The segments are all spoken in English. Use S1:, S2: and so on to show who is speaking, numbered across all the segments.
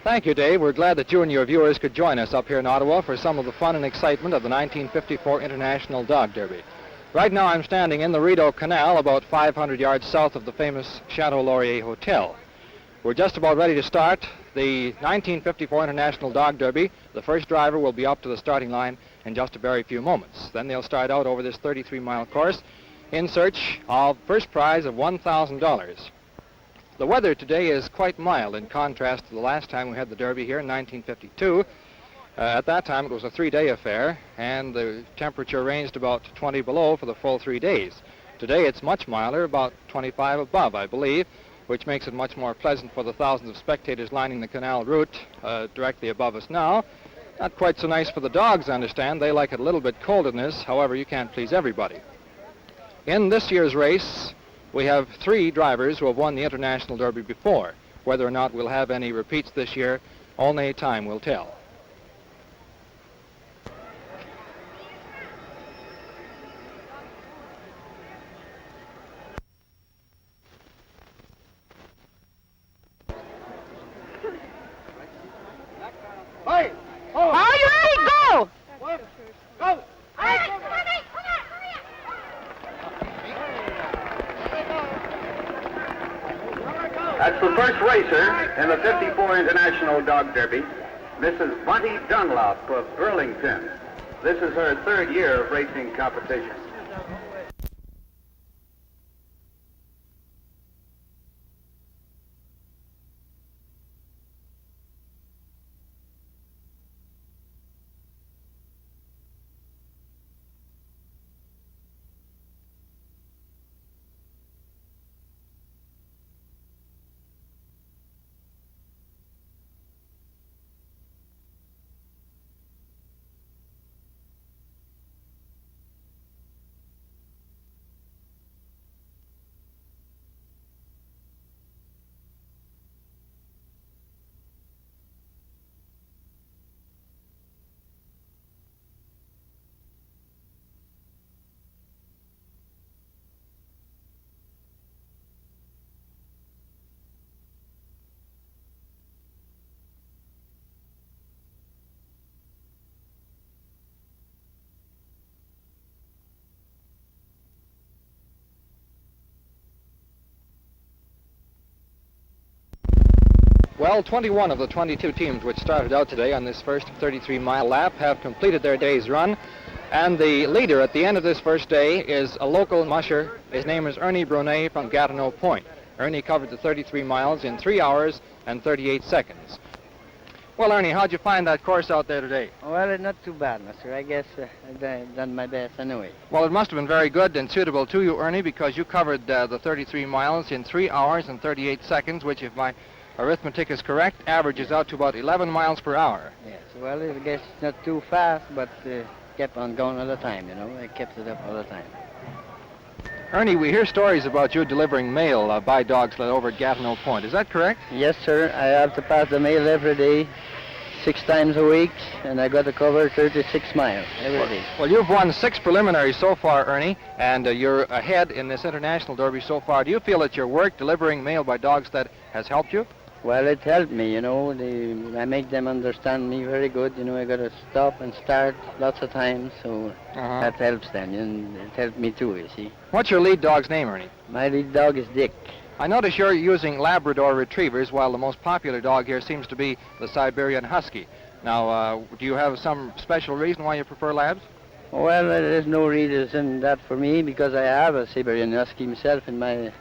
S1: Thank you, Dave. We're glad that you and your viewers could join us up here in Ottawa for some of the fun and excitement of the 1954 International Dog Derby. Right now I'm standing in the Rideau Canal about 500 yards south of the famous Chateau Laurier Hotel. We're just about ready to start the 1954 International Dog Derby. The first driver will be up to the starting line in just a very few moments. Then they'll start out over this 33-mile course in search of first prize of $1,000. The weather today is quite mild in contrast to the last time we had the Derby here in 1952. At that time it was a 3-day affair, and the temperature ranged about 20 below for the full 3 days. Today it's much milder, about 25 above, I believe, which makes it much more pleasant for the thousands of spectators lining the canal route directly above us now. Not quite so nice for the dogs, I understand. They like it a little bit colder than this. However, you can't please everybody. In this year's race, we have 3 drivers who have won the International Derby before. Whether or not we'll have any repeats this year, only time will tell.
S2: Hey! Oh!
S3: Are you ready? Go!
S2: Go!
S4: That's the first racer in the 54 International Dog Derby, Mrs. Bunty Dunlop of Burlington. This is her 3rd year of racing competition.
S1: Well, 21 of the 22 teams which started out today on this first 33-mile lap have completed their day's run. And the leader at the end of this first day is a local musher. His name is Ernie Brunet from Gatineau Point. Ernie covered the 33 miles in 3 hours and 38 seconds. Well, Ernie, how'd you find that course out there today?
S5: Well, not too bad, mister. I guess I've done my best anyway.
S1: Well, it must have been very good and suitable to you, Ernie, because you covered the 33 miles in 3 hours and 38 seconds, which, if my arithmetic is correct, averages out to about 11 miles per hour.
S5: Yes, well, I guess it's not too fast, but kept on going all the time, you know. I kept it up all the time.
S1: Ernie, we hear stories about you delivering mail by dog sled over at Gatineau Point. Is that correct?
S5: Yes, sir. I have to pass the mail every day, 6 times a week, and I got to cover 36 miles every day.
S1: Well, you've won 6 preliminaries so far, Ernie, and you're ahead in this International Derby so far. Do you feel that your work delivering mail by dog sled has helped you?
S5: Well, it helped me, you know. I make them understand me very good. You know, I got to stop and start lots of times, so that helps them, and it helped me too, you see.
S1: What's your lead dog's name, Ernie?
S5: My lead dog is Dick.
S1: I notice you're using Labrador Retrievers, while the most popular dog here seems to be the Siberian Husky. Now, do you have some special reason why you prefer Labs?
S5: Well, there's no reason that for me, because I have a Siberian Husky myself in my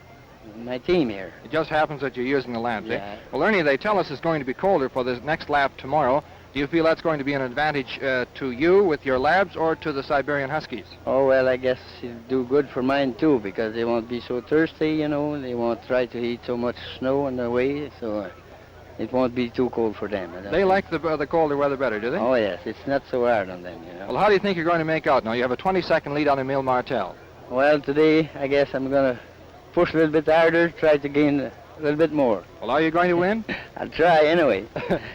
S5: team here.
S1: It just happens that you're using the Labs,
S5: yeah.
S1: eh? Well, Ernie, they tell us it's going to be colder for this next lap tomorrow. Do you feel that's going to be an advantage to you with your Labs or to the Siberian Huskies?
S5: Oh, well, I guess it'll do good for mine, too, because they won't be so thirsty, you know. They won't try to eat so much snow on their way, so it won't be too cold for them.
S1: They like the colder weather better, do they?
S5: Oh, yes. It's not so hard on them, you know.
S1: Well, how do you think you're going to make out now? You have a 20-second lead on Emile Martel.
S5: Well, today, I guess I'm going to push a little bit harder, try to gain a little bit more.
S1: Well, are you going to win?
S5: I'll try anyway.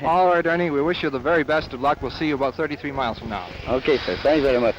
S1: All right, Ernie, we wish you the very best of luck. We'll see you about 33 miles from now.
S5: Okay, sir. Thanks very much.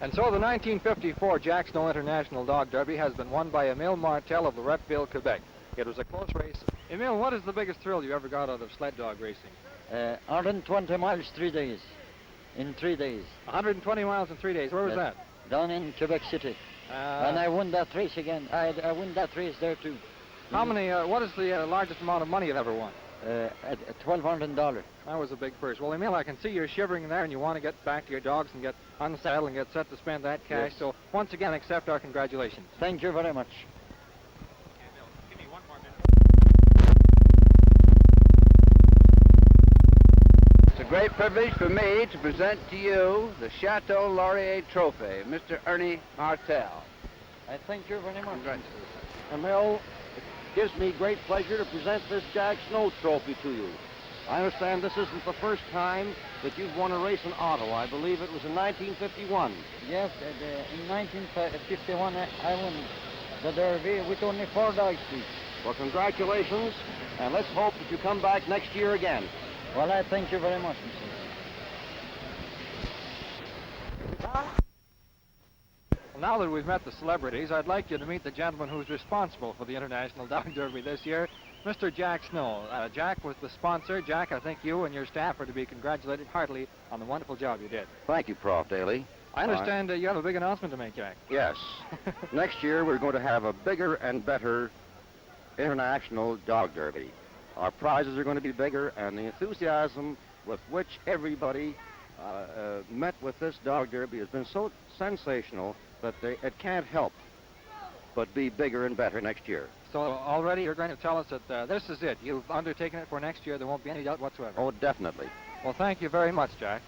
S1: And so the 1954 Jack Snow International Dog Derby has been won by Emile Martel of Loretteville, Quebec. It was a close race. Emile, what is the biggest thrill you ever got out of sled dog racing?
S5: 120 miles, 3 days. In 3 days.
S1: 120 miles in 3 days. Where was that?
S5: Down in Quebec City. And I won that race again. I won that race there too.
S1: How many, what is the largest amount of money you've ever won?
S5: $1,200.
S1: That was a big purse. Well, Emile, I can see you're shivering there and you want to get back to your dogs and get unsaddled and get set to spend that cash.
S5: Yes.
S1: So once again, accept our congratulations.
S5: Thank you very much.
S1: Give me 1 more minute.
S4: It's a great privilege for me to present to you the Chateau Laurier Trophy, Mr. Ernie Martel.
S5: I thank you very much.
S4: Congratulations.
S3: Emile, it gives me great pleasure to present this Jack Snow Trophy to you. I understand this isn't the first time that you've won a race in Ottawa. I believe it was in 1951.
S5: Yes, in 1951 I won the Derby with only 4 dogs each.
S3: Well, congratulations, and let's hope that you come back next year again.
S5: Well, I thank you very much,
S1: Well, now that we've met the celebrities, I'd like you to meet the gentleman who's responsible for the International Dog Derby this year, Mr. Jack Snow. Jack was the sponsor. Jack, I think you and your staff are to be congratulated heartily on the wonderful job you did.
S3: Thank you, Prof. Daly.
S1: I understand you have a big announcement to make, Jack.
S3: Yes. Next year, we're going to have a bigger and better International Dog Derby. Our prizes are going to be bigger, and the enthusiasm with which everybody met with this Dog Derby has been so sensational that it can't help but be bigger and better next year.
S1: So already you're going to tell us that this is it. You've undertaken it for next year. There won't be any doubt whatsoever.
S3: Oh, definitely.
S1: Well, thank you very much, Jack.